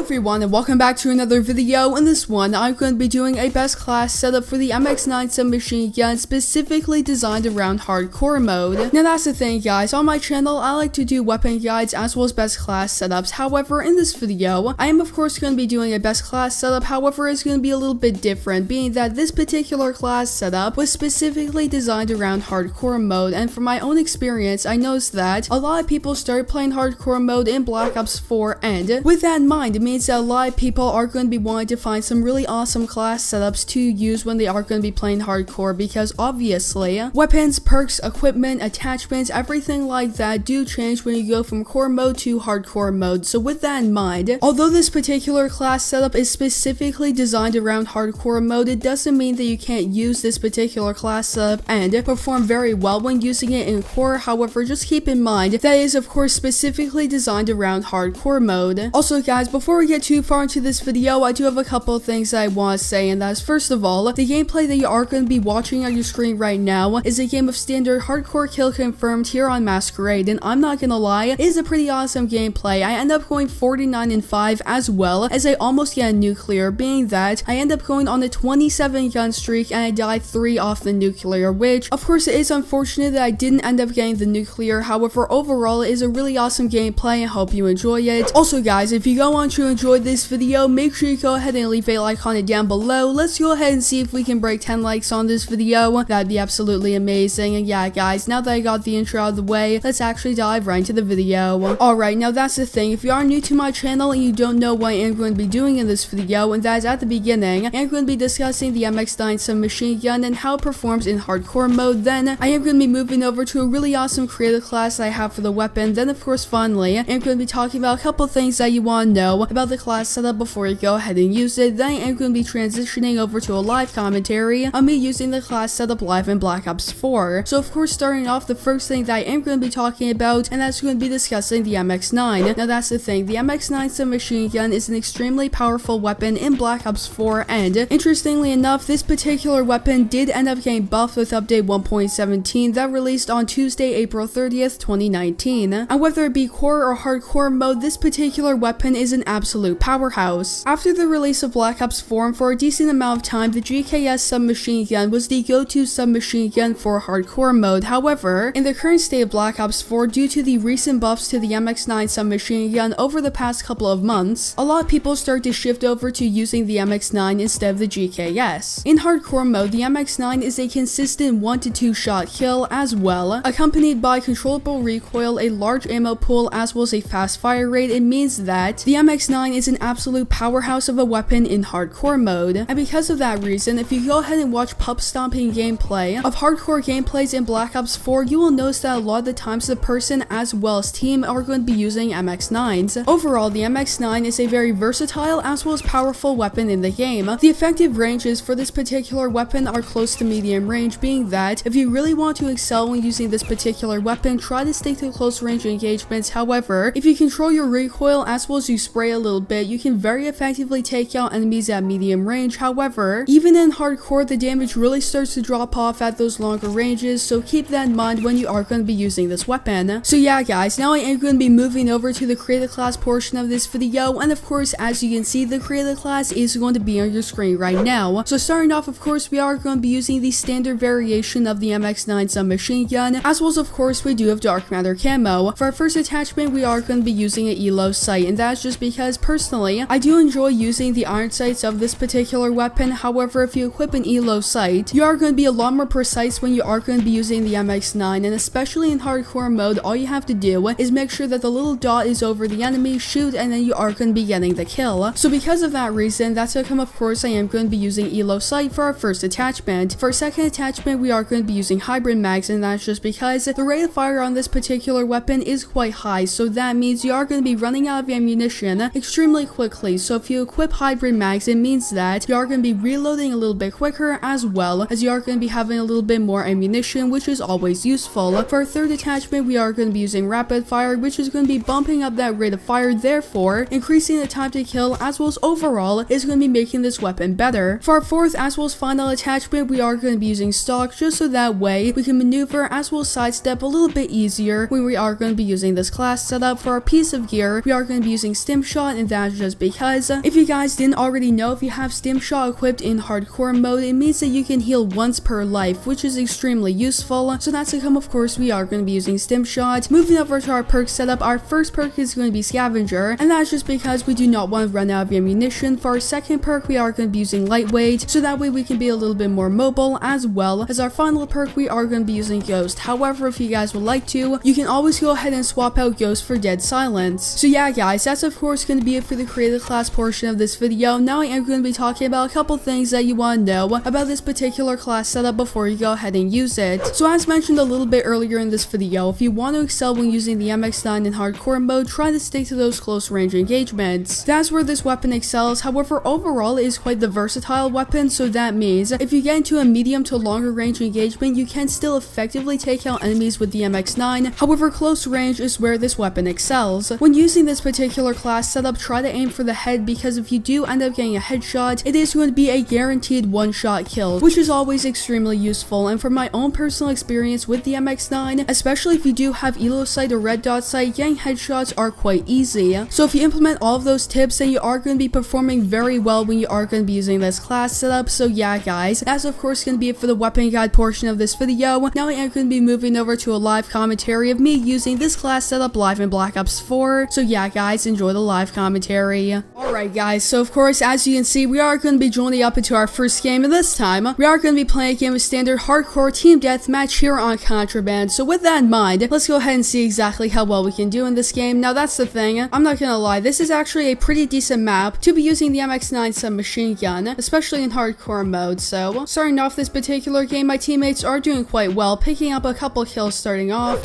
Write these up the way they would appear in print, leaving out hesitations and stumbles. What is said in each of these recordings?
everyone and welcome back to another video. In this one, I'm going to be doing a best class setup for the MX9 submachine gun specifically designed around hardcore mode. Now that's the thing guys, on my channel I like to do weapon guides as well as best class setups. However, in this video, I am of course going to be doing a best class setup. However, it's going to be a little bit different, being that this particular class setup was specifically designed around hardcore mode, and from my own experience, I noticed that a lot of people started playing hardcore mode in Black Ops 4, and with that in mind, it means that a lot of people are going to be wanting to find some really awesome class setups to use when they are going to be playing hardcore, because obviously, weapons, perks, equipment, attachments, everything like that do change when you go from core mode to hardcore mode. So with that in mind, although this particular class setup is specifically designed around hardcore mode, it doesn't mean that you can't use this particular class setup and perform very well when using it in core. However, just keep in mind that it is of course specifically designed around hardcore mode. Also guys, before we get too far into this video, I do have a couple of things that I want to say, and that's first of all, the gameplay that you are going to be watching on your screen right now is a game of standard hardcore kill confirmed here on Masquerade, and I'm not gonna lie, it is a pretty awesome gameplay. I end up going 49-5 as well as I almost get a nuclear, being that I end up going on a 27 gun streak and I die 3 off the nuclear, which of course it is unfortunate that I didn't end up getting the nuclear. However, overall it is a really awesome gameplay and hope you enjoy it. Also guys, if you go on to enjoy this video, make sure you go ahead and leave a like on it down below. Let's go ahead and see if we can break 10 likes on this video. That'd be absolutely amazing. And yeah guys, now that I got the intro out of the way, let's actually dive right into the video. Alright, now that's the thing, if you are new to my channel and you don't know what I am going to be doing in this video, and that is at the beginning, I am going to be discussing the MX9 submachine gun and how it performs in hardcore mode. Then I am going to be moving over to a really awesome creative class I have for the weapon. Then of course finally, I am going to be talking about a couple things that you want to know about the class setup before you go ahead and use it. Then I am going to be transitioning over to a live commentary on me using the class setup live in Black Ops 4. So of course, starting off, the first thing that I am going to be talking about, and that's going to be discussing the MX9. Now that's the thing, the MX9 submachine gun is an extremely powerful weapon in Black Ops 4, and interestingly enough, this particular weapon did end up getting buffed with update 1.17 that released on Tuesday, April 30th, 2019. And whether it be core or hardcore mode, this particular weapon is an absolute powerhouse. After the release of Black Ops 4, and for a decent amount of time, the GKS submachine gun was the go-to submachine gun for hardcore mode. However, in the current state of Black Ops 4, due to the recent buffs to the MX9 submachine gun over the past couple of months, a lot of people start to shift over to using the MX9 instead of the GKS. In hardcore mode, the MX9 is a consistent 1 to 2 shot kill as well, accompanied by controllable recoil, a large ammo pool, as well as a fast fire rate. It means that the MX9 is an absolute powerhouse of a weapon in hardcore mode, and because of that reason, if you go ahead and watch pup stomping gameplay of hardcore gameplays in Black Ops 4, you will notice that a lot of the times the person as well as team are going to be using MX9s. Overall, the MX9 is a very versatile as well as powerful weapon in the game. The effective ranges for this particular weapon are close to medium range, being that if you really want to excel when using this particular weapon, try to stick to close range engagements. However, if you control your recoil as well as you spray a little bit, you can very effectively take out enemies at medium range. However, even in hardcore, the damage really starts to drop off at those longer ranges, so keep that in mind when you are going to be using this weapon. So yeah guys, now I am going to be moving over to the creative class portion of this video, and of course, as you can see, the creative class is going to be on your screen right now. So starting off, of course, we are going to be using the standard variation of the MX9 submachine gun, as well as of course we do have dark matter camo. For our first attachment, we are going to be using an elo sight, and that's just because personally I do enjoy using the iron sights of this particular weapon. However, if you equip an elo sight, you are going to be a lot more precise when you are going to be using the MX9, and especially in hardcore mode, all you have to do is make sure that the little dot is over the enemy, shoot, and then you are going to be getting the kill. So because of that reason, that's how come of course I am going to be using elo sight for our first attachment. For our second attachment, we are going to be using hybrid mags, and that's just because the rate of fire on this particular weapon is quite high, so that means you are going to be running out of ammunition extremely quickly. So if you equip hybrid mags, it means that you are going to be reloading a little bit quicker, as well as you are going to be having a little bit more ammunition, which is always useful. For our third attachment, we are going to be using rapid fire, which is going to be bumping up that rate of fire, therefore increasing the time to kill, as well as overall is going to be making this weapon better. For our fourth as well as final attachment, we are going to be using stock, just so that way we can maneuver as well as sidestep a little bit easier when we are going to be using this class setup. For our piece of gear, we are going to be using stim shot, shot, and that's just because if you guys didn't already know, if you have stim shot equipped in hardcore mode, it means that you can heal once per life, which is extremely useful. So that's how come, of course, we are going to be using stim shot. Moving over to our perk setup, our first perk is going to be scavenger, and that's just because we do not want to run out of ammunition. For our second perk, we are going to be using lightweight, so that way we can be a little bit more mobile, as well as our final perk, we are going to be using ghost. However, if you guys would like to, you can always go ahead and swap out ghost for dead silence. So yeah guys, that's of course going to be it for the creative class portion of this video. Now I am going to be talking about a couple things that you want to know about this particular class setup before you go ahead and use it. So as mentioned a little bit earlier in this video, if you want to excel when using the MX9 in hardcore mode, try to stick to those close range engagements. That's where this weapon excels. However, overall it is quite the versatile weapon, so that means if you get into a medium to longer range engagement, you can still effectively take out enemies with the MX9. However, close range is where this weapon excels. When using this particular class setup, try to aim for the head, because if you do end up getting a headshot, it is going to be a guaranteed one-shot kill, which is always extremely useful. And from my own personal experience with the MX9, especially if you do have elo sight or red dot sight, getting headshots are quite easy. So if you implement all of those tips, then you are going to be performing very well when you are going to be using this class setup. So yeah guys, that's of course going to be it for the weapon guide portion of this video. Now I am going to be moving over to a live commentary of me using this class setup live in Black Ops 4. So yeah guys, enjoy the live commentary. Alright guys, so of course as you can see, we are going to be joining up into our first game, and this time we are going to be playing a game of standard hardcore team deathmatch here on Contraband. So with that in mind, let's go ahead and see exactly how well we can do in this game. Now that's the thing, I'm not gonna lie, this is actually a pretty decent map to be using the MX9 submachine gun, especially in hardcore mode. So starting off this particular game, my teammates are doing quite well, picking up a couple kills starting off.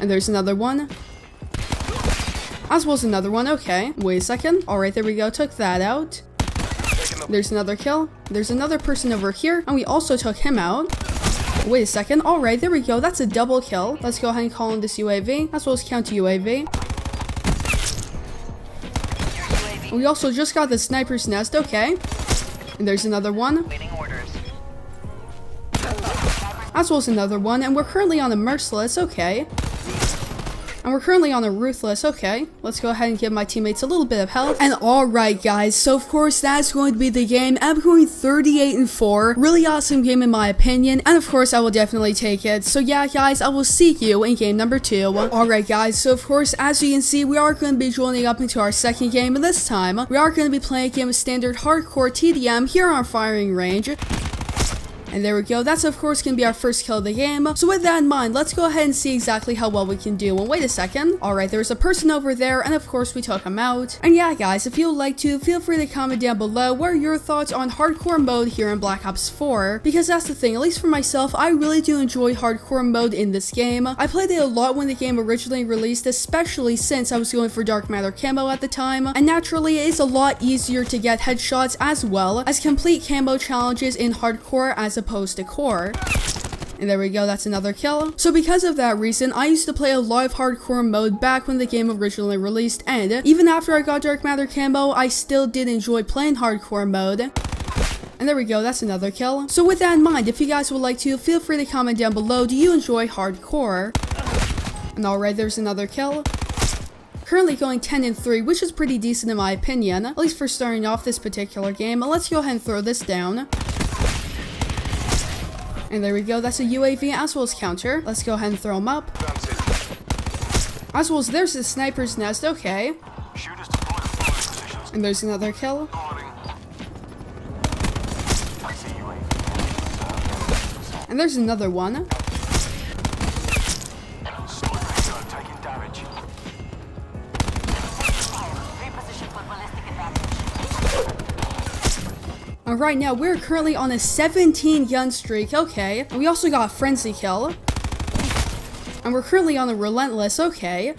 And there's another one. As well as another one. Okay, wait a second. Alright, there we go. Took that out. There's another kill. There's another person over here, and we also took him out. Wait a second. Alright, there we go. That's a double kill. Let's go ahead and call in this UAV, as well as counter UAV. We also just got the sniper's nest. Okay. And there's another one. As well as another one, and we're currently on a merciless. Okay. And we're currently on a ruthless. Okay, let's go ahead and give my teammates a little bit of health. And alright guys, so of course that's going to be the game. I'm going 38-4. Really awesome game in my opinion, and of course I will definitely take it. So yeah guys, I will see you in game number 2. Alright guys, so of course as you can see, we are going to be joining up into our second game, and this time we are going to be playing a game of standard hardcore TDM here on firing range. And there we go, that's of course going to be our first kill of the game. So with that in mind, let's go ahead and see exactly how well we can do. And wait a second. Alright, there's a person over there, and of course we took him out. And yeah guys, if you would like to, feel free to comment down below what are your thoughts on hardcore mode here in Black Ops 4. Because that's the thing, at least for myself, I really do enjoy hardcore mode in this game. I played it a lot when the game originally released, especially since I was going for dark matter camo at the time. And naturally, it is a lot easier to get headshots as well as complete camo challenges in hardcore as opposed to core. And there we go, that's another kill. So because of that reason, I used to play a lot of hardcore mode back when the game originally released, and even after I got dark matter camo, I still did enjoy playing hardcore mode. And there we go, that's another kill. So with that in mind, if you guys would like to, feel free to comment down below, do you enjoy hardcore? And alright, there's another kill. Currently going 10-3, which is pretty decent in my opinion, at least for starting off this particular game. Let's go ahead and throw this down. And there we go, that's a UAV as well as counter. Let's go ahead and throw him up. As well as there's the sniper's nest. Okay. And there's another kill. And there's another one. Alright, now we're currently on a 17 gun streak. Okay. And we also got a frenzy kill. And we're currently on a relentless. Okay.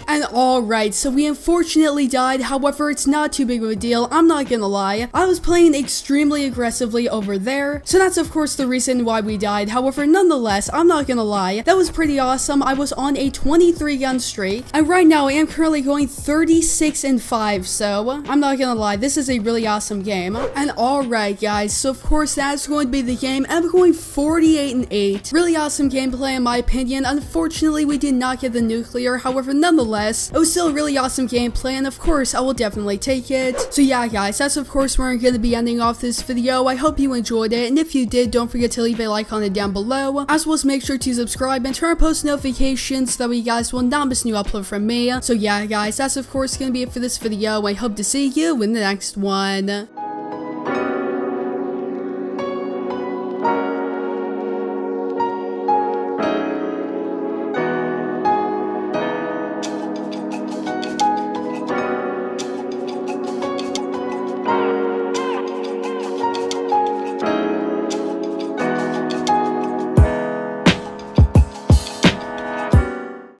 And alright, so we unfortunately died. However, it's not too big of a deal. I'm not gonna lie. I was playing extremely aggressively over there. So that's of course the reason why we died. However, nonetheless, I'm not gonna lie. That was pretty awesome. I was on a 23 gun streak. And right now I am currently going 36-5. So I'm not gonna lie. This is a really awesome game. And alright guys, so of course that's going to be the game. I'm going 48-8. Really awesome gameplay in my opinion. Unfortunately, we did not get the nuclear. However, nonetheless, it was still a really awesome gameplay, and of course, I will definitely take it. So yeah, guys, that's of course where I'm going to be ending off this video. I hope you enjoyed it, and if you did, don't forget to leave a like on it down below. As well as make sure to subscribe and turn on post notifications so that way you guys will not miss a new upload from me. So yeah, guys, that's of course going to be it for this video. I hope to see you in the next one.